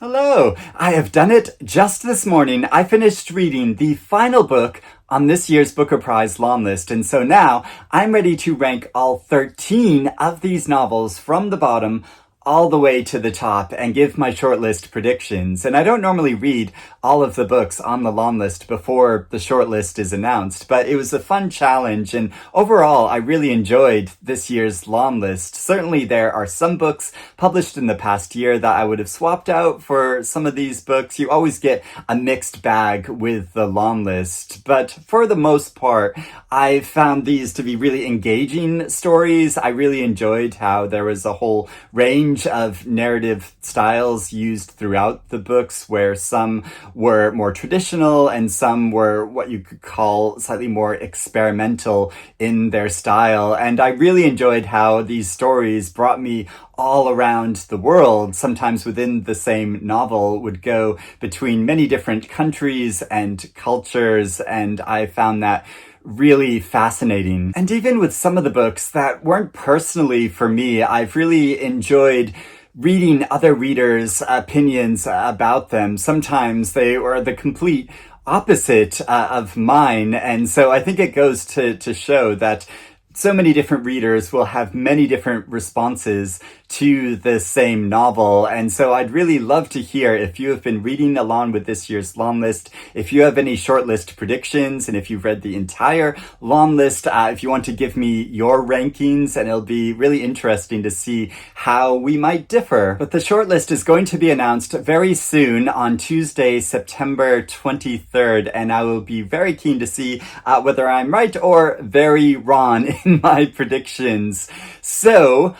Hello! I have done it just this morning. I finished reading the final book on this year's Booker Prize Longlist, and so now I'm ready to rank all 13 of these novels from the bottom all the way to the top and give my shortlist predictions. And I don't normally read all of the books on the long list before the shortlist is announced, but it was a fun challenge, and overall I really enjoyed this year's long list. Certainly there are some books published in the past year that I would have swapped out for some of these books. You always get a mixed bag with the long list, but for the most part I found these to be really engaging stories. I really enjoyed how there was a whole range of narrative styles used throughout the books, where some were more traditional and some were what you could call slightly more experimental in their style. And I really enjoyed how these stories brought me all around the world, sometimes within the same novel, would go between many different countries and cultures, and I found that really fascinating. And even with some of the books that weren't personally for me, I've really enjoyed reading other readers' opinions about them. Sometimes they were the complete opposite of mine, and so I think it goes to show that so many different readers will have many different responses to the same novel. And so I'd really love to hear if you have been reading along with this year's long list, if you have any shortlist predictions, and if you've read the entire long list, if you want to give me your rankings, and it'll be really interesting to see how we might differ. But the shortlist is going to be announced very soon on Tuesday, September 23rd, and I will be very keen to see whether I'm right or very wrong in my predictions. So,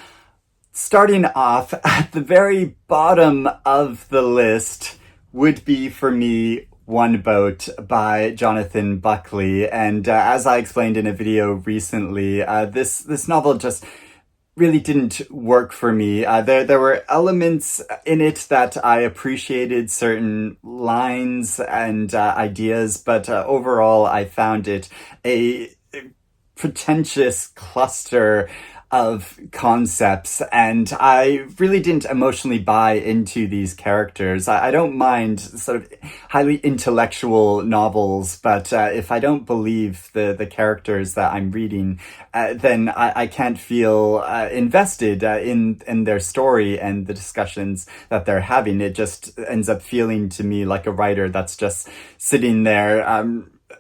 starting off at the very bottom of the list would be for me One Boat by Jonathan Buckley. And as I explained in a video recently, this novel just really didn't work for me. There were elements in it that I appreciated, certain lines and ideas, but overall I found it a pretentious cluster of concepts, and I really didn't emotionally buy into these characters. I don't mind sort of highly intellectual novels, but if I don't believe the characters that I'm reading, then I can't feel invested in their story and the discussions that they're having. It just ends up feeling to me like a writer that's just sitting there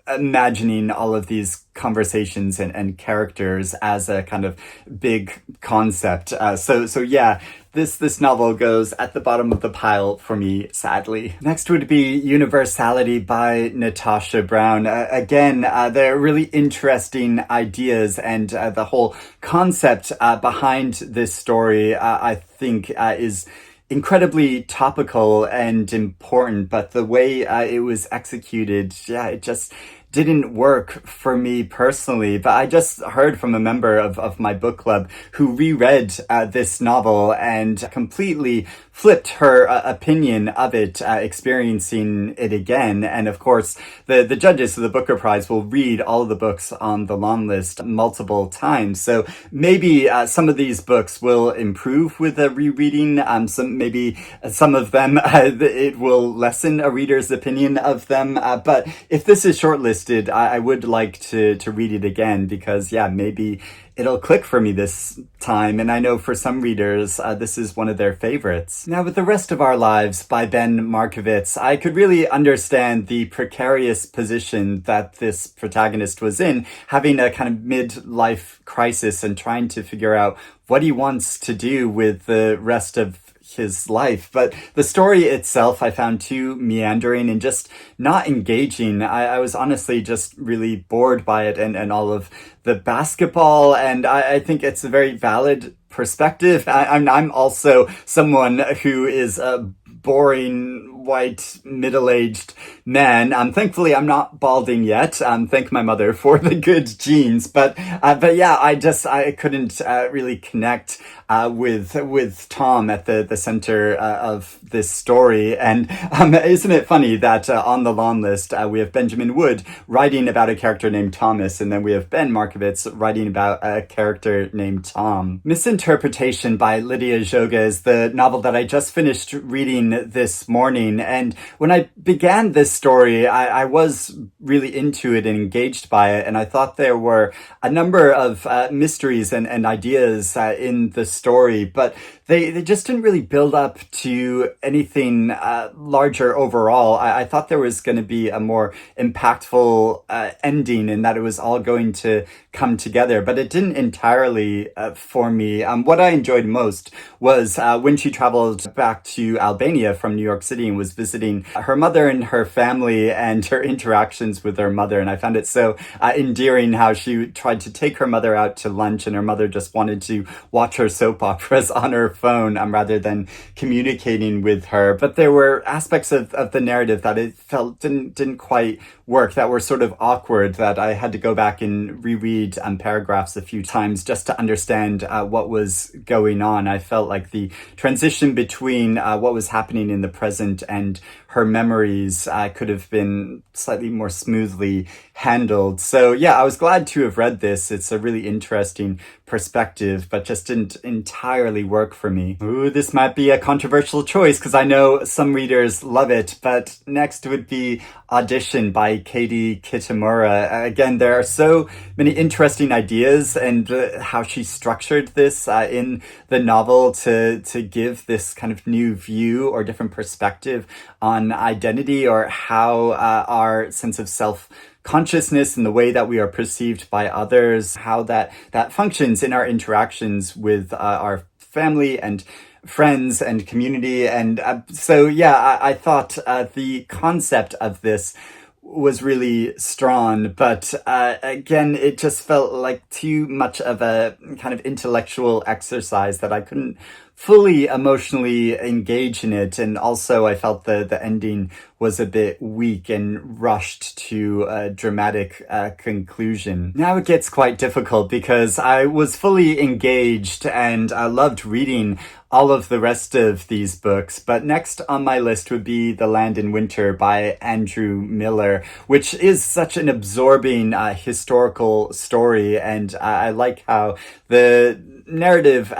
imagining all of these conversations and characters as a kind of big concept. So yeah, this novel goes at the bottom of the pile for me, sadly. Next would be Universality by Natasha Brown. Again, they're really interesting ideas, and the whole concept behind this story, I think, is incredibly topical and important, but the way it was executed, it just didn't work for me personally. But I just heard from a member of my book club who reread this novel and completely flipped her opinion of it, experiencing it again. And of course, the judges of the Booker Prize will read all of the books on the long list multiple times. So maybe some of these books will improve with a rereading. Maybe some of them, it will lessen a reader's opinion of them. But if this is shortlisted, I would like to read it again, because maybe it'll click for me this time, and I know for some readers, this is one of their favorites. Now, with The Rest of Our Lives by Ben Markovits, I could really understand the precarious position that this protagonist was in, having a kind of midlife crisis and trying to figure out what he wants to do with the rest of his life. But the story itself I found too meandering and just not engaging. I was honestly just really bored by it and all of the basketball, and I think it's a very valid perspective. I'm also someone who is boring white, middle-aged men. Thankfully, I'm not balding yet. Thank my mother for the good genes. But yeah, I couldn't really connect with Tom at the center of this story. And isn't it funny that on the long list we have Benjamin Wood writing about a character named Thomas, and then we have Ben Markovits writing about a character named Tom. Misinterpretation by Ledia Xhoga is the novel that I just finished reading this morning. And when I began this story, I was really into it and engaged by it. And I thought there were a number of mysteries and ideas in the story, but they just didn't really build up to anything larger overall. I thought there was going to be a more impactful ending and that it was all going to come together, but it didn't entirely for me. What I enjoyed most was when she traveled back to Albania from New York City and was visiting her mother and her family and her interactions with her mother. And I found it so endearing how she tried to take her mother out to lunch and her mother just wanted to watch her soap operas on her phone rather than communicating with her. But there were aspects of the narrative that it felt didn't quite work, that were sort of awkward, that I had to go back and reread paragraphs a few times just to understand what was going on. I felt like the transition between what was happening in the present and her memories could have been slightly more smoothly handled. So yeah, I was glad to have read this. It's a really interesting perspective, but just didn't entirely work for me. Ooh, this might be a controversial choice because I know some readers love it, but next would be Audition by Katie Kitamura. Again, there are so many interesting ideas and how she structured this in the novel to give this kind of new view or different perspective on identity, or how our sense of self-consciousness and the way that we are perceived by others, how that functions in our interactions with our family and friends and community. And so yeah, I thought the concept of this was really strong, but again, it just felt like too much of a kind of intellectual exercise that I couldn't fully emotionally engage in it. And also I felt the ending was a bit weak and rushed to a dramatic conclusion. Now it gets quite difficult because I was fully engaged and I loved reading all of the rest of these books, but next on my list would be The Land in Winter by Andrew Miller, which is such an absorbing historical story, and I like how the narrative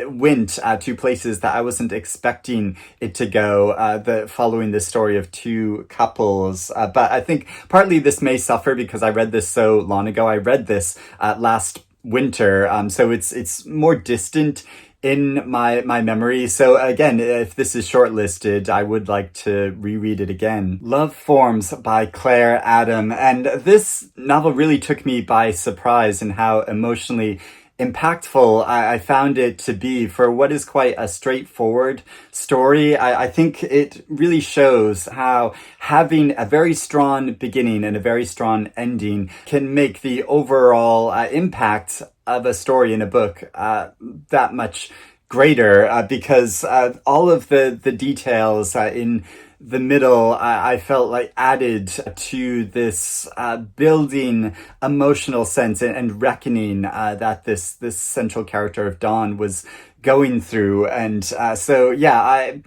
went to places that I wasn't expecting it to go, following the story of two couples. But I think partly this may suffer because I read this so long ago. I read this last winter, so it's more distant in my memory. So again, if this is shortlisted, I would like to reread it again. Love Forms by Claire Adam. And this novel really took me by surprise in how emotionally impactful I found it to be for what is quite a straightforward story. I think it really shows how having a very strong beginning and a very strong ending can make the overall impact of a story in a book that much greater, because all of the details in the middle, I felt like added to this building emotional sense and reckoning that this central character of Dawn was going through. And so yeah,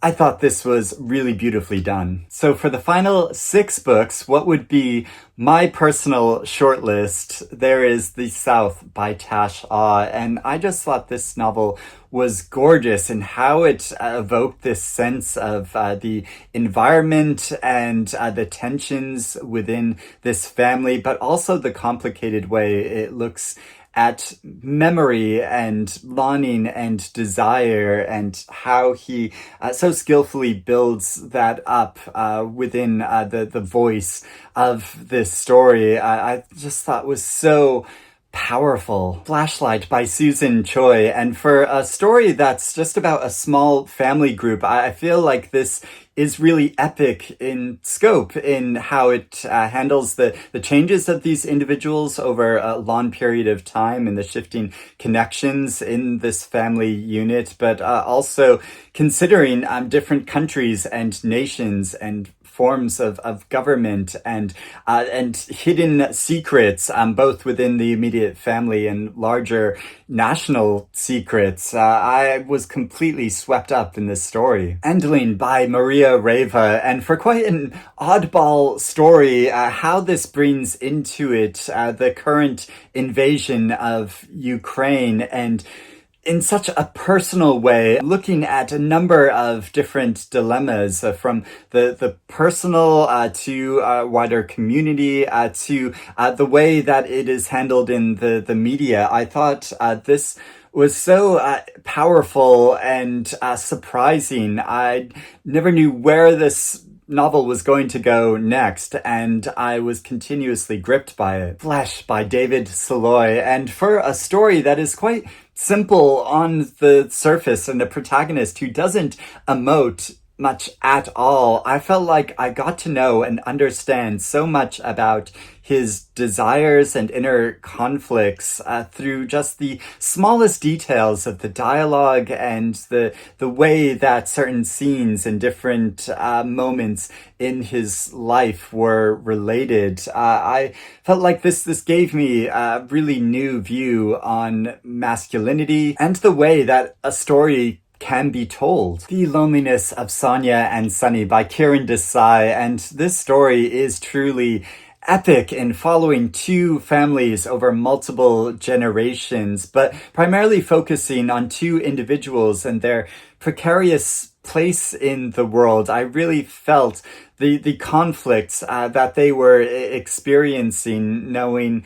I thought this was really beautifully done. So for the final 6 books, what would be my personal shortlist? There is The South by Tash Aw, and I just thought this novel was gorgeous in how it evoked this sense of the environment and the tensions within this family, but also the complicated way it looks at memory and longing and desire, and how he so skillfully builds that up within the voice of this story. I just thought was so powerful. Flashlight by Susan Choi. And for a story that's just about a small family group, I feel like this is really epic in scope in how it handles the changes of these individuals over a long period of time and the shifting connections in this family unit, but also considering different countries and nations and forms of government and hidden secrets, both within the immediate family and larger national secrets. I was completely swept up in this story. Endling by Maria Reva, and for quite an oddball story, how this brings into it the current invasion of Ukraine, and in such a personal way, looking at a number of different dilemmas, from the personal to wider community, to the way that it is handled in the media. I thought this was so powerful and surprising. I never knew where this novel was going to go next, and I was continuously gripped by it. Flesh by David Szalay, and for a story that is quite simple on the surface and a protagonist who doesn't emote much at all, I felt like I got to know and understand so much about his desires and inner conflicts through just the smallest details of the dialogue and the way that certain scenes and different moments in his life were related. I felt like this gave me a really new view on masculinity and the way that a story can be told. The Loneliness of Sonia and Sunny by Kiran Desai, and this story is truly epic in following two families over multiple generations, but primarily focusing on two individuals and their precarious place in the world. I really felt the conflicts that they were experiencing, knowing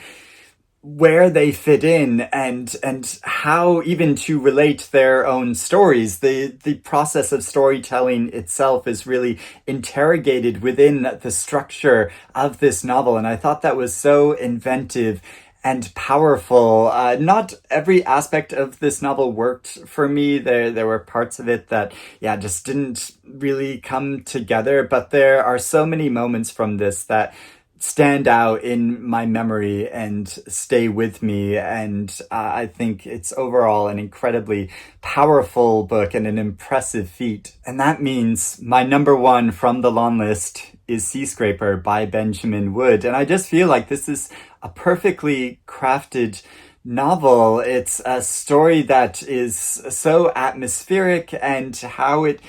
where they fit in and how even to relate their own stories. The process of storytelling itself is really interrogated within the structure of this novel, and I thought that was so inventive and powerful. Not every aspect of this novel worked for me. There were parts of it that, just didn't really come together, but there are so many moments from this that stand out in my memory and stay with me, and I think it's overall an incredibly powerful book and an impressive feat. And that means my number one from the long list is Seascraper by Benjamin Wood, and I just feel like this is a perfectly crafted novel. It's a story that is so atmospheric, and how it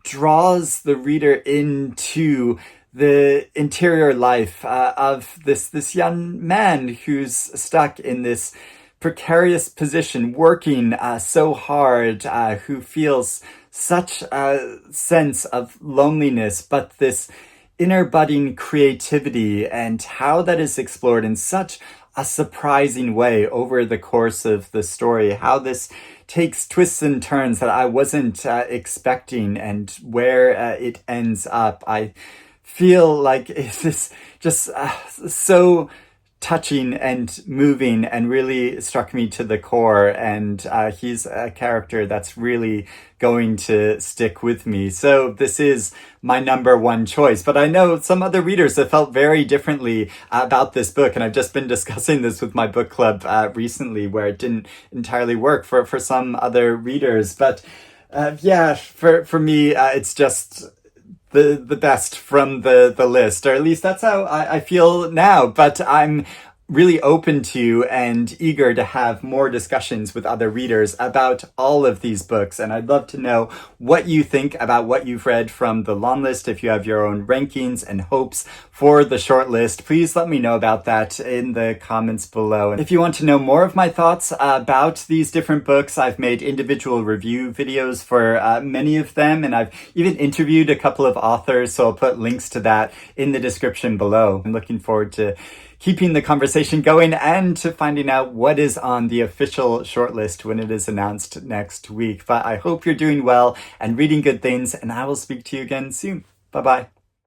draws the reader into the interior life of this young man who's stuck in this precarious position, working so hard, who feels such a sense of loneliness, but this inner budding creativity, and how that is explored in such a surprising way over the course of the story, how this takes twists and turns that I wasn't expecting, and where it ends up. I feel like it's just so touching and moving, and really struck me to the core, and he's a character that's really going to stick with me. So this is my number one choice, but I know some other readers have felt very differently about this book, and I've just been discussing this with my book club recently, where it didn't entirely work for some other readers. But for me, it's just the best from the list, or at least that's how I feel now. But I'm really open to and eager to have more discussions with other readers about all of these books, and I'd love to know what you think about what you've read from the long list. If you have your own rankings and hopes for the short list, please let me know about that in the comments below. And if you want to know more of my thoughts about these different books, I've made individual review videos for many of them, and I've even interviewed a couple of authors, so I'll put links to that in the description below. I'm looking forward to keeping the conversation going and to finding out what is on the official shortlist when it is announced next week. But I hope you're doing well and reading good things, and I will speak to you again soon. Bye-bye.